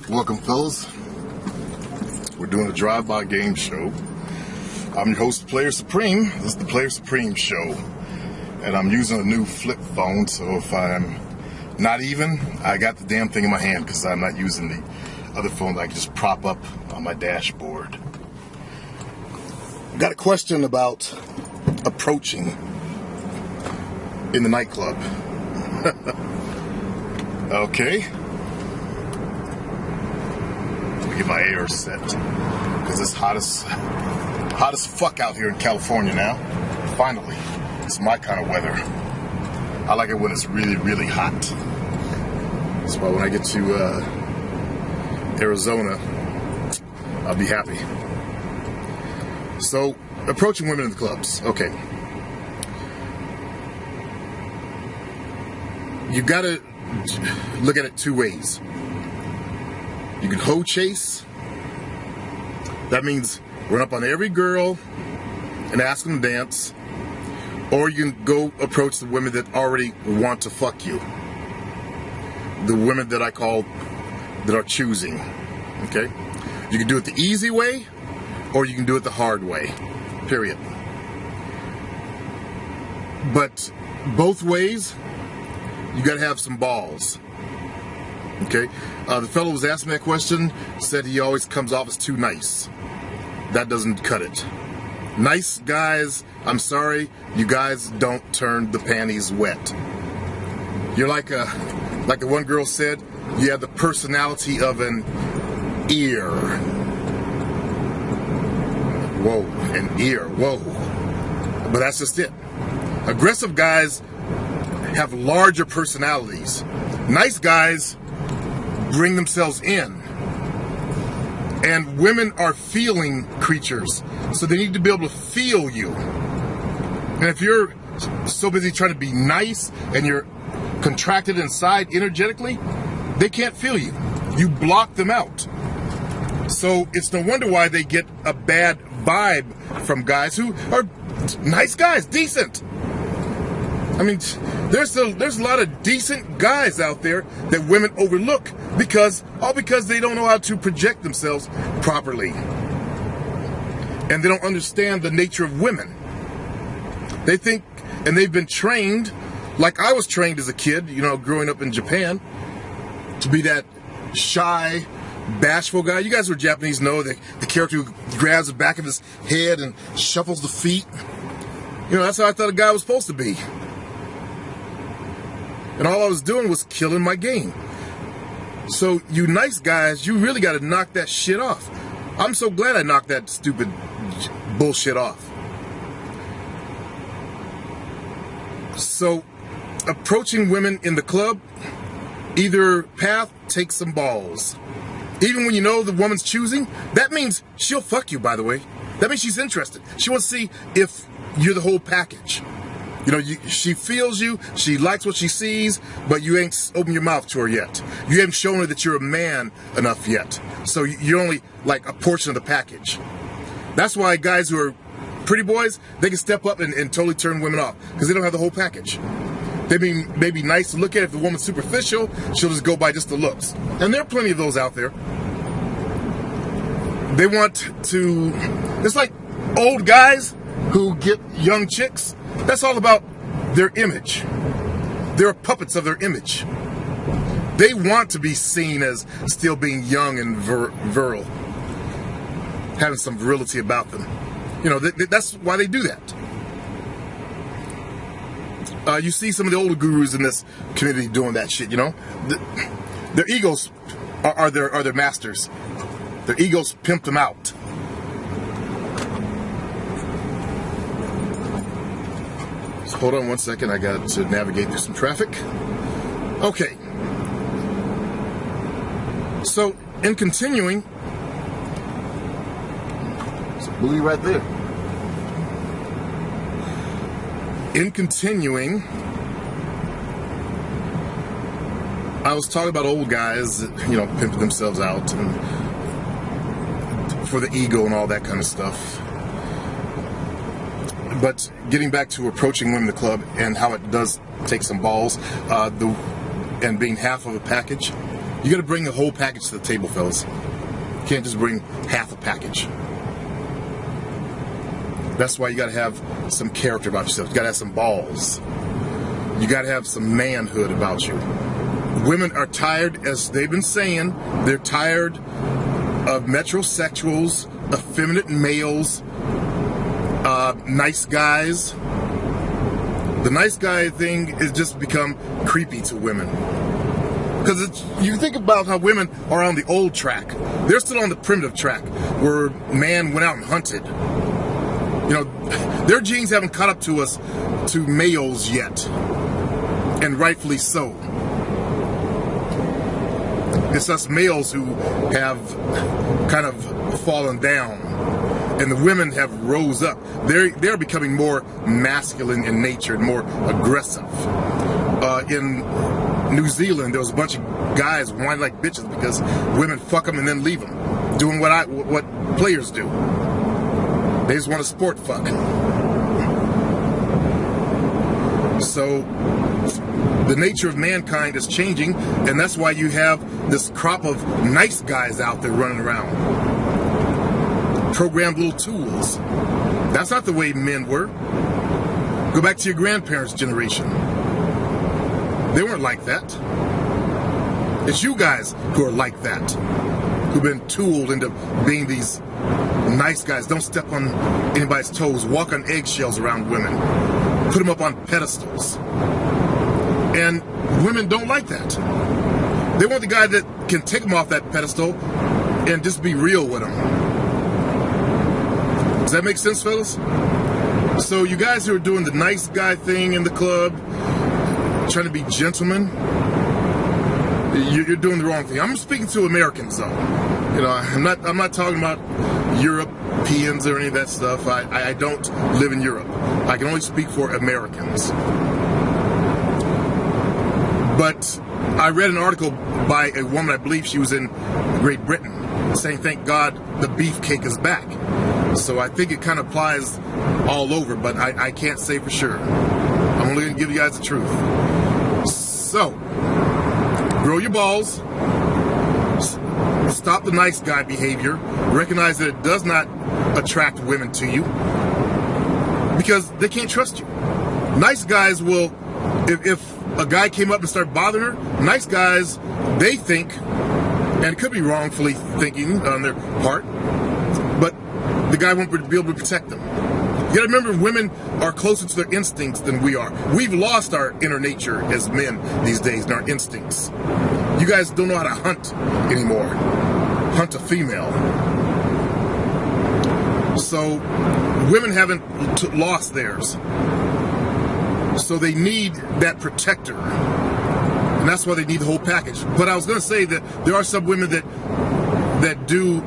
Welcome, fellas. We're doing a drive-by game show. I'm your host, Player Supreme. This is the Player Supreme show. And I'm using a new flip phone, so if I'm not even, I got the damn thing in my hand because I'm not using the other phone that I can just prop up on my dashboard. Got a question about approaching in the nightclub. Okay. Let me get my air set because it's hot as fuck out here in California now. Finally, it's my kind of weather. I like it when it's really, really hot. That's why when I get to Arizona, I'll be happy. So, approaching women in the clubs. Okay. You gotta look at it two ways. You can hoe chase. That means run up on every girl and ask them to dance. Or you can go approach the women that already want to fuck you. The women that I call that are choosing. Okay? You can do it the easy way, or you can do it the hard way. Period. But both ways, you gotta have some balls. Okay? The fellow was asking that question, said he always comes off as too nice. That doesn't cut it. Nice guys, I'm sorry, you guys don't turn the panties wet. You're like the one girl said, you have the personality of an ear. Whoa, an ear, whoa. But that's just it. Aggressive guys have larger personalities. Nice guys bring themselves in. And women are feeling creatures, so they need to be able to feel you. And if you're so busy trying to be nice and you're contracted inside energetically, they can't feel you. You block them out. So it's no wonder why they get a bad vibe from guys who are nice guys, decent. I mean, there's a lot of decent guys out there that women overlook because they don't know how to project themselves properly. And they don't understand the nature of women. They think, and they've been trained, like I was trained as a kid, growing up in Japan, to be that shy, bashful guy. You guys who are Japanese know that the character who grabs the back of his head and shuffles the feet. That's how I thought a guy was supposed to be. And all I was doing was killing my game. So you nice guys, you really got to knock that shit off. I'm so glad I knocked that stupid bullshit off. So approaching women in the club, either path takes some balls. Even when you know the woman's choosing, that means she'll fuck you, by the way. That means she's interested. She wants to see if you're the whole package. She feels you, she likes what she sees, but you ain't opened your mouth to her yet. You haven't shown her that you're a man enough yet. So you're only like a portion of the package. That's why guys who are pretty boys, they can step up and totally turn women off, because they don't have the whole package. They may be nice to look at. If the woman's superficial, she'll just go by just the looks. And there are plenty of those out there. They want to, it's like old guys who get young chicks. That's all about their image. They're puppets of their image. They want to be seen as still being young and virile, having some virility about them. That's why they do that. You see some of the older gurus in this community doing that shit. Their egos are their masters. Their egos pimp them out. Hold on one second, I got to navigate through some traffic. Okay. So, in continuing, there's a buoy right there. In continuing, I was talking about old guys that, pimping themselves out and for the ego and all that kind of stuff. But getting back to approaching women in the club and how it does take some balls, and being half of a package. You got to bring the whole package to the table, fellas. You can't just bring half a package. That's why you got to have some character about yourself. You got to have some balls. You got to have some manhood about you. Women are tired, as they've been saying, they're tired of metrosexuals, effeminate males, nice guys. The nice guy thing has just become creepy to women. Because you think about how women are on the old track. They're still on the primitive track, where man went out and hunted. You know, their genes haven't caught up to us, to males yet. And rightfully so. It's us males who have kind of fallen down, and the women have rose up. They're becoming more masculine in nature and more aggressive. In New Zealand, there was a bunch of guys whining like bitches because women fuck them and then leave them, doing what players do. They just want to sport fuck. So the nature of mankind is changing, and that's why you have this crop of nice guys out there running around. Programmed little tools. That's not the way men were. Go back to your grandparents' generation. They weren't like that. It's you guys who are like that, who've been tooled into being these nice guys. Don't step on anybody's toes. Walk on eggshells around women. Put them up on pedestals. And women don't like that. They want the guy that can take them off that pedestal and just be real with them. Does that make sense, fellas? So you guys who are doing the nice guy thing in the club, trying to be gentlemen, you're doing the wrong thing. I'm speaking to Americans, though. You know, I'm not talking about Europeans or any of that stuff. I don't live in Europe. I can only speak for Americans. But I read an article by a woman, I believe she was in Great Britain, saying, thank God the beefcake is back. So I think it kind of applies all over, but I can't say for sure. I'm only going to give you guys the truth. So, grow your balls. Stop the nice guy behavior. Recognize that it does not attract women to you because they can't trust you. Nice guys will, if a guy came up and started bothering her, nice guys, they think, and it could be wrongfully thinking on their part, but the guy won't be able to protect them. You gotta remember, women are closer to their instincts than we are. We've lost our inner nature as men these days, and our instincts. You guys don't know how to hunt anymore. Hunt a female. So women haven't lost theirs. So they need that protector. And that's why they need the whole package. But I was going to say that there are some women that do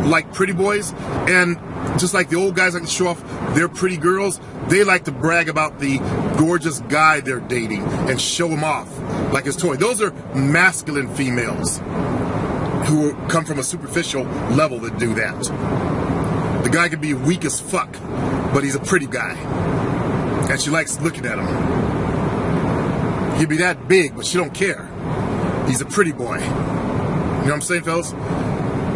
like pretty boys, and just like the old guys like to show off their pretty girls, they like to brag about the gorgeous guy they're dating and show him off like his toy. Those are masculine females who come from a superficial level that do that. The guy could be weak as fuck, but he's a pretty guy, and she likes looking at him. He'd be that big, but she don't care. He's a pretty boy. You know what I'm saying, fellas?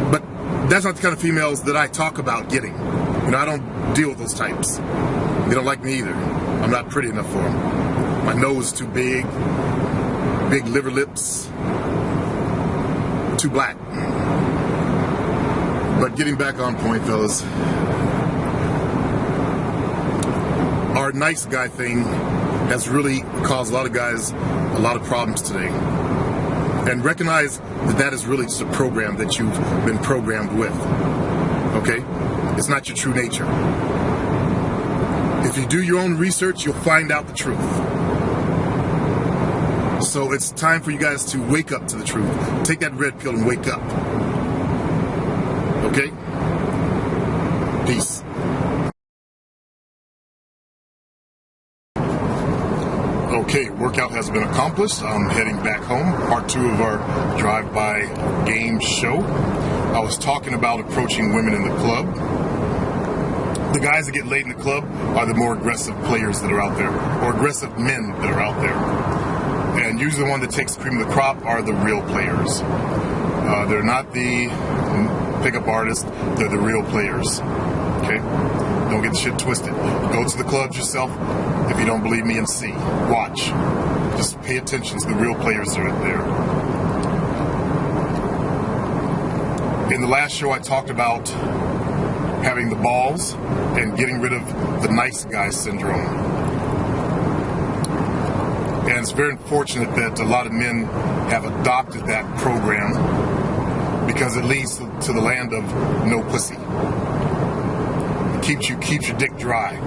But that's not the kind of females that I talk about getting. You know, I don't deal with those types. They don't like me either. I'm not pretty enough for them. My nose is too big liver lips, too black. But getting back on point, fellas, our nice guy thing has really caused a lot of guys a lot of problems today. And recognize that that is really just a program that you've been programmed with. Okay? It's not your true nature. If you do your own research, you'll find out the truth. So it's time for you guys to wake up to the truth. Take that red pill and wake up. Okay? Peace. Okay, workout has been accomplished. I'm heading back home. Part 2 of our drive-by game show. I was talking about approaching women in the club. The guys that get laid in the club are the more aggressive players that are out there, or aggressive men that are out there. And usually the one that takes the cream of the crop are the real players. They're not the pickup artists, they're the real players. Okay? Don't get the shit twisted. Go to the clubs yourself if you don't believe me and see. Watch. Just pay attention to the real players that are there. In the last show I talked about having the balls and getting rid of the nice guy syndrome. And it's very unfortunate that a lot of men have adopted that program because it leads to the land of no pussy. It keeps your dick dry.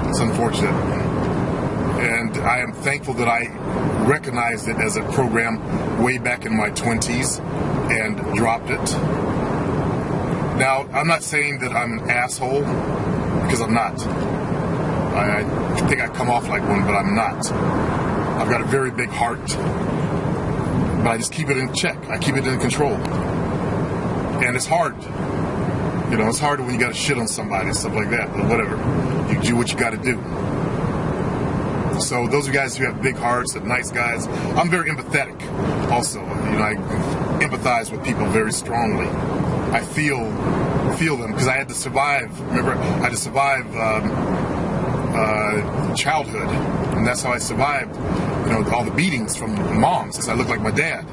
It's unfortunate. And I am thankful that I recognized it as a program way back in my 20s and dropped it. Now, I'm not saying that I'm an asshole, because I'm not. I think I come off like one, but I'm not. I've got a very big heart, but I just keep it in check. I keep it in control. And it's hard. You know, it's hard when you got to shit on somebody and stuff like that, but whatever. You do what you got to do. So those are guys who have big hearts and nice guys. I'm very empathetic also. You know, I empathize with people very strongly. I feel them because I had to survive. Remember, I had to survive childhood, and that's how I survived. You know, all the beatings from moms because I looked like my dad,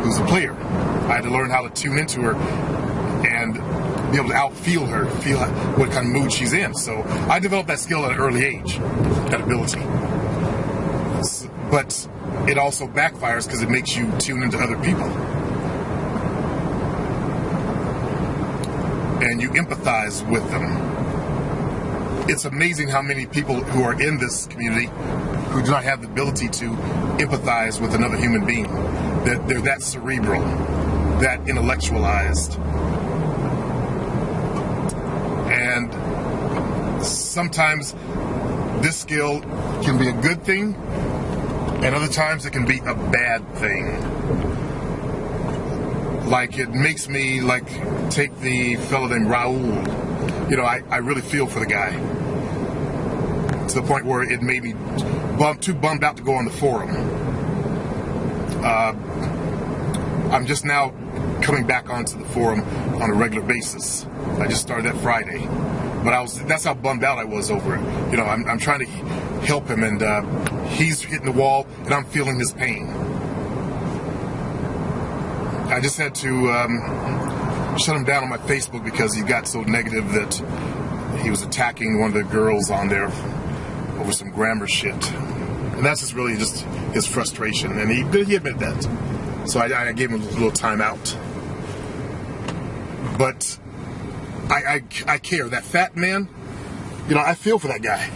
who's a player. I had to learn how to tune into her and be able to outfeel her, feel what kind of mood she's in. So I developed that skill at an early age, that ability. But it also backfires because it makes you tune into other people. And you empathize with them. It's amazing how many people who are in this community who do not have the ability to empathize with another human being. That they're that cerebral, that intellectualized. And sometimes this skill can be a good thing, and other times it can be a bad thing. Like, it makes me, like, take the fellow named Raul. You know, I really feel for the guy. To the point where it made me too bummed out to go on the forum. I'm just now coming back onto the forum on a regular basis. I just started that Friday. But that's how bummed out I was over it. You know, I'm trying to help him, and he's hitting the wall, and I'm feeling his pain. I just had to shut him down on my Facebook because he got so negative that he was attacking one of the girls on there over some grammar shit. And that's just really just his frustration. And he admitted that. So I gave him a little time out. But I care. That fat man, you know, I feel for that guy.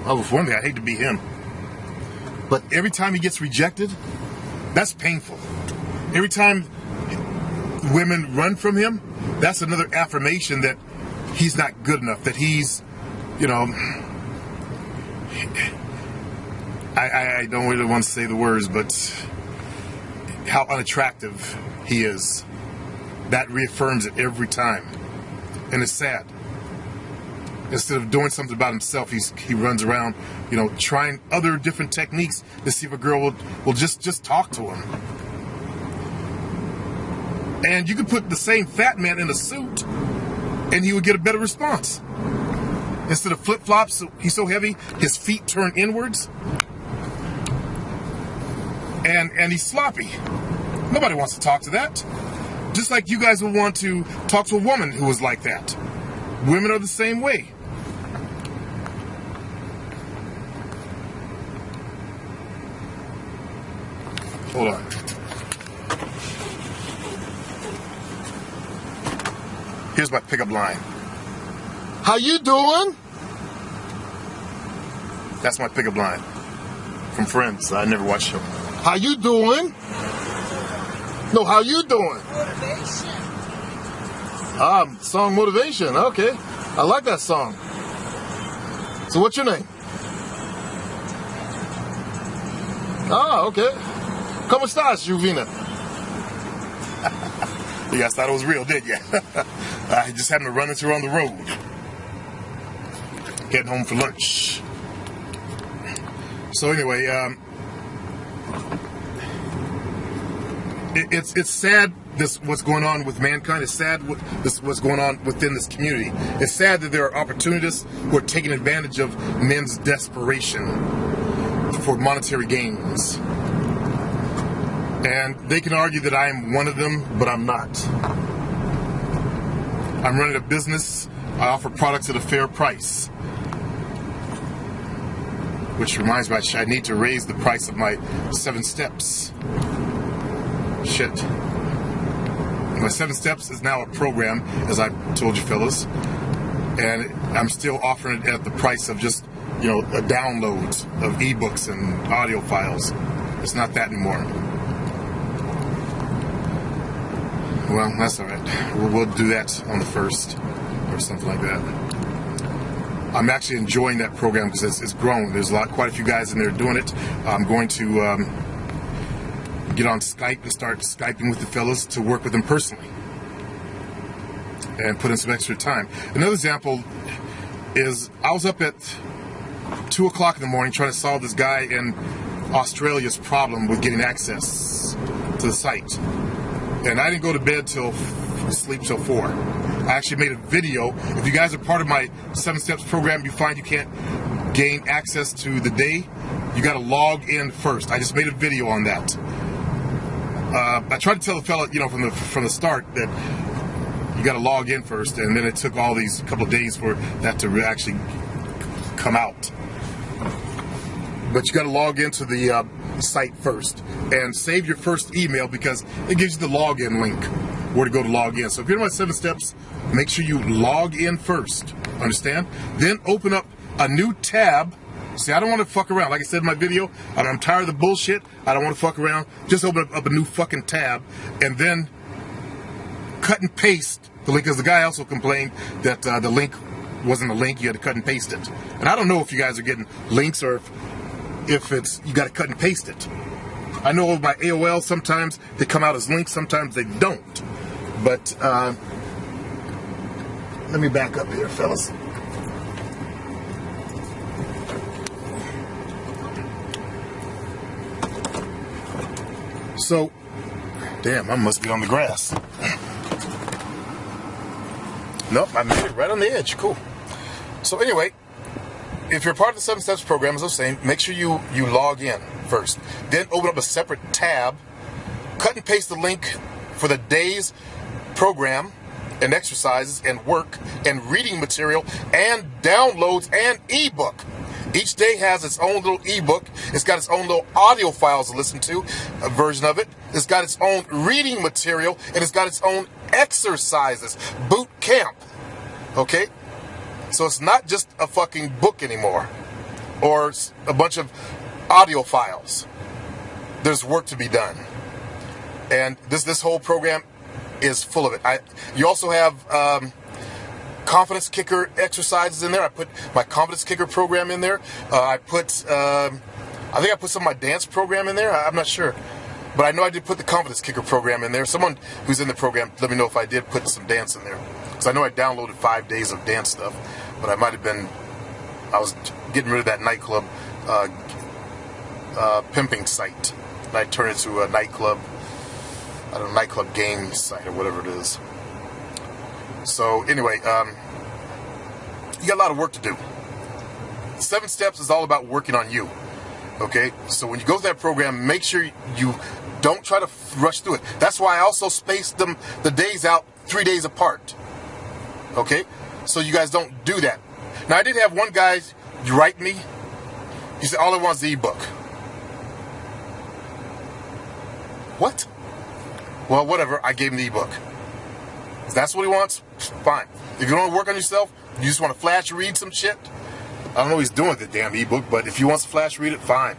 For one thing, I'd hate to be him. But every time he gets rejected, that's painful. Every time women run from him, that's another affirmation that he's not good enough, that he's, you know, I don't really want to say the words, but how unattractive he is. That reaffirms it every time. And it's sad. Instead of doing something about himself, he runs around, you know, trying other different techniques to see if a girl will just talk to him. And you could put the same fat man in a suit, and he would get a better response. Instead of flip-flops, he's so heavy, his feet turn inwards. And he's sloppy. Nobody wants to talk to that. Just like you guys would want to talk to a woman who was like that. Women are the same way. Hold on. Here's my pickup line. How you doing? That's my pickup line. From Friends. I never watched them. How you doing? No, how you doing? Motivation. Song Motivation. Okay. I like that song. So what's your name? Okay. ¿Cómo estás, Juvina? You guys thought it was real, did you? I just happened to run into her on the road. Getting home for lunch. So anyway, it's sad what's going on with mankind. It's sad what's going on within this community. It's sad that there are opportunists who are taking advantage of men's desperation for monetary gains. And they can argue that I am one of them, but I'm not. I'm running a business. I offer products at a fair price. Which reminds me, I need to raise the price of my 7 steps. Shit. My 7 steps is now a program, as I told you fellas. And I'm still offering it at the price of just, downloads of ebooks and audio files. It's not that anymore. Well, that's all right. We'll do that on the 1st or something like that. I'm actually enjoying that program because it's grown. There's quite a few guys in there doing it. I'm going to get on Skype and start Skyping with the fellas to work with them personally and put in some extra time. Another example is I was up at 2 o'clock in the morning trying to solve this guy in Australia's problem with getting access to the site. And I didn't go to bed sleep till 4. I actually made a video. If you guys are part of my 7 Steps program, you find you can't gain access to the day, you got to log in first. I just made a video on that. I tried to tell the fella, from the start that you got to log in first, and then it took all these couple of days for that to actually come out. But you got to log into the site first and save your first email because it gives you the login link where to go to log in. So if you're in my 7 steps, make sure you log in first. Understand? Then open up a new tab. See, I don't want to fuck around. Like I said in my video, I'm tired of the bullshit. I don't want to fuck around. Just open up a new fucking tab and then cut and paste the link. Because the guy also complained that the link wasn't a link. You had to cut and paste it. And I don't know if you guys are getting links or if it's you got to cut and paste it. I know with my AOL sometimes they come out as links, sometimes they don't. But let me back up here, fellas. So, damn, I must be on the grass. Nope, I made it right on the edge. Cool. So anyway, if you're part of the 7 Steps program, as I was saying, make sure you log in first. Then open up a separate tab, cut and paste the link for the day's program and exercises and work and reading material and downloads and ebook. Each day has its own little ebook. It's got its own little audio files to listen to, a version of it. It's got its own reading material, and it's got its own exercises, boot camp. Okay? So it's not just a fucking book anymore or a bunch of audio files. There's work to be done. And this whole program is full of it. You also have confidence kicker exercises in there. I put my confidence kicker program in there. I think I put some of my dance program in there. I'm not sure. But I know I did put the confidence kicker program in there. Someone who's in the program, let me know if I did put some dance in there. Because I know I downloaded 5 days of dance stuff. But I was getting rid of that nightclub pimping site. And I turned it to a nightclub, nightclub game site or whatever it is. So anyway, you got a lot of work to do. 7 Steps is all about working on you. Okay? So when you go through that program, make sure you don't try to rush through it. That's why I also spaced the days out 3 days apart. Okay? So you guys don't do that. Now I did have one guy write me. He said all I want is the ebook. What? Well, whatever. I gave him the ebook. If that's what he wants, fine. If you don't want to work on yourself, you just want to flash read some shit. I don't know what he's doing with the damn ebook, but if he wants to flash read it, fine.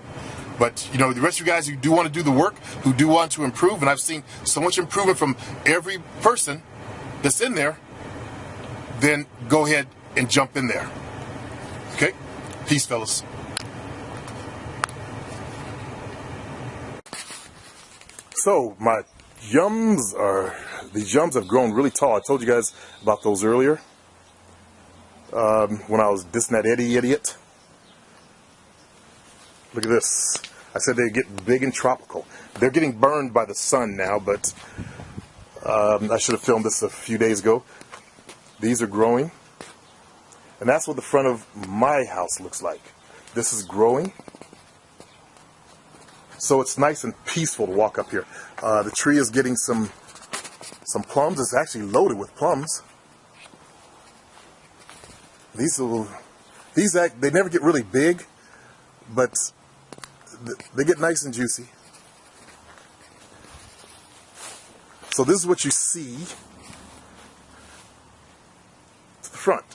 But, the rest of you guys who do want to do the work, who do want to improve, and I've seen so much improvement from every person that's in there, then go ahead and jump in there. Okay? Peace, fellas. So, these yums have grown really tall. I told you guys about those earlier. When I was dissing that Eddie idiot. Look at this. I said they get big and tropical. They're getting burned by the sun now, but I should have filmed this a few days ago. These are growing. And that's what the front of my house looks like. This is growing. So it's nice and peaceful to walk up here. The tree is getting some plums. It's actually loaded with plums. They never get really big, but they get nice and juicy. So this is what you see to the front.